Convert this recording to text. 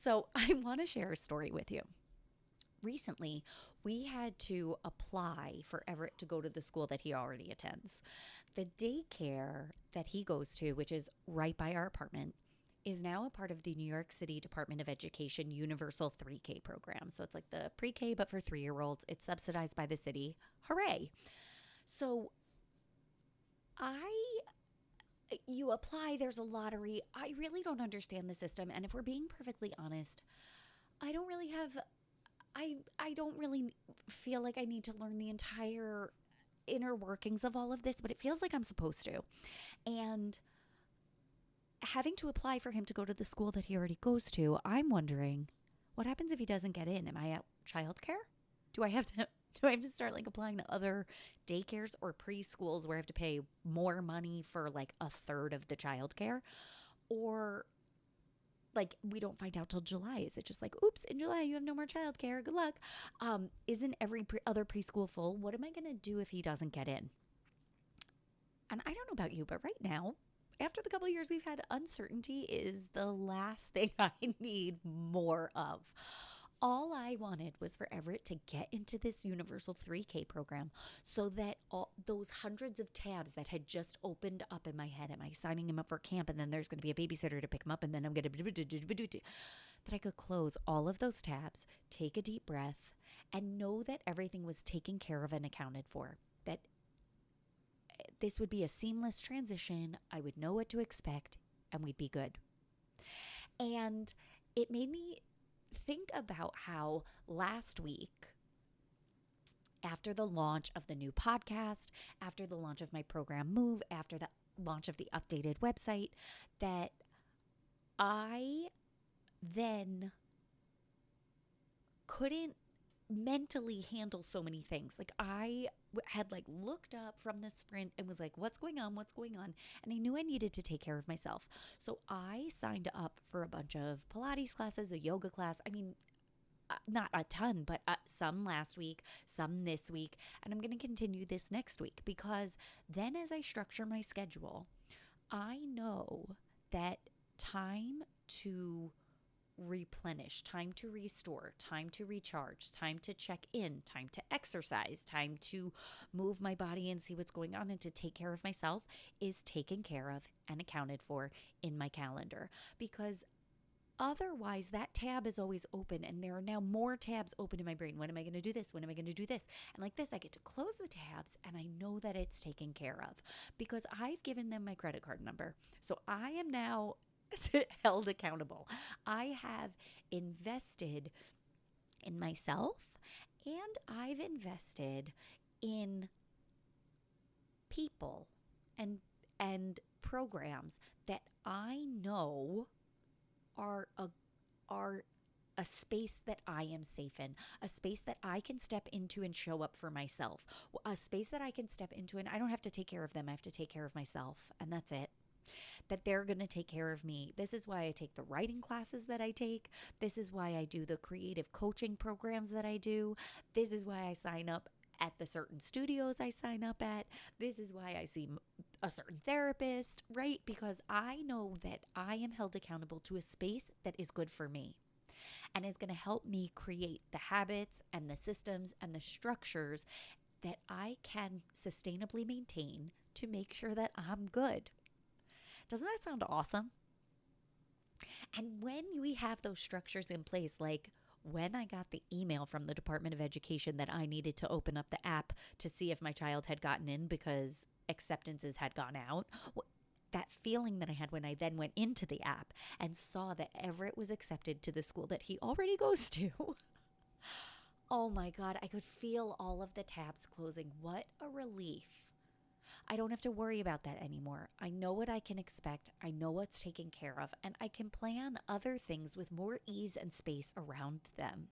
So I want to share a story with you. Recently, we had to apply for Everett to go to the school that he already attends. The daycare that he goes to, which is right by our apartment, is now a part of the New York City Department of Education Universal 3K program. So it's like the pre K, but for 3 year olds. It's subsidized by the city. Hooray. So I you apply, there's a lottery. I really don't understand the system. And if we're being perfectly honest, I don't really have I don't really feel like I need to learn the entire inner workings of all of this, but it feels like I'm supposed to. And having to apply for him to go to the school that he already goes to, I'm wondering what happens if he doesn't get in? Am I at childcare? Do I have to start like applying to other daycares or preschools where I have to pay more money for like a third of the childcare? Or like we don't find out till July. Is it just like, oops, in July you have no more childcare. Good luck. Isn't every other preschool full? What am I going to do if he doesn't get in? And I don't know about you, but right now, after the couple of years we've had, uncertainty is the last thing I need more of. All I wanted was for Everett to get into this Universal 3K program so that all those hundreds of tabs that had just opened up in my head, am I signing him up for camp and then there's going to be a babysitter to pick him up and then I'm going to that I could close all of those tabs, take a deep breath, and know that everything was taken care of and accounted for. That this would be a seamless transition. I would know what to expect and we'd be good. And it made me think about how last week, after the launch of the new podcast, after the launch of my program Move, after the launch of the updated website, that I then couldn't mentally handle so many things. Like I had like looked up from the sprint and was like, what's going on? What's going on? And I knew I needed to take care of myself. So I signed up for a bunch of Pilates classes, a yoga class. I mean, not a ton, but some last week, some this week. And I'm going to continue this next week because then as I structure my schedule, I know that time to replenish, time to restore, time to recharge, time to check in, time to exercise, time to move my body and see what's going on and to take care of myself is taken care of and accounted for in my calendar. Because otherwise, that tab is always open and there are now more tabs open in my brain. When am I going to do this? When am I going to do this? And like this, I get to close the tabs and I know that it's taken care of because I've given them my credit card number. So I am now held accountable. I have invested in myself and I've invested in people and programs that I know are a space that I am safe in, a space that I can step into and show up for myself, a space that I can step into and I don't have to take care of them. I have to take care of myself, and that's it. That they're going to take care of me. This is why I take the writing classes that I take. This is why I do the creative coaching programs that I do. This is why I sign up at the certain studios I sign up at. This is why I see a certain therapist, right? Because I know that I am held accountable to a space that is good for me and is going to help me create the habits and the systems and the structures that I can sustainably maintain to make sure that I'm good. Doesn't that sound awesome? And when we have those structures in place, like when I got the email from the Department of Education that I needed to open up the app to see if my child had gotten in because acceptances had gone out, that feeling that I had when I then went into the app and saw that Everett was accepted to the school that he already goes to. Oh my God, I could feel all of the tabs closing. What a relief. I don't have to worry about that anymore. I know what I can expect. I know what's taken care of, and I can plan other things with more ease and space around them.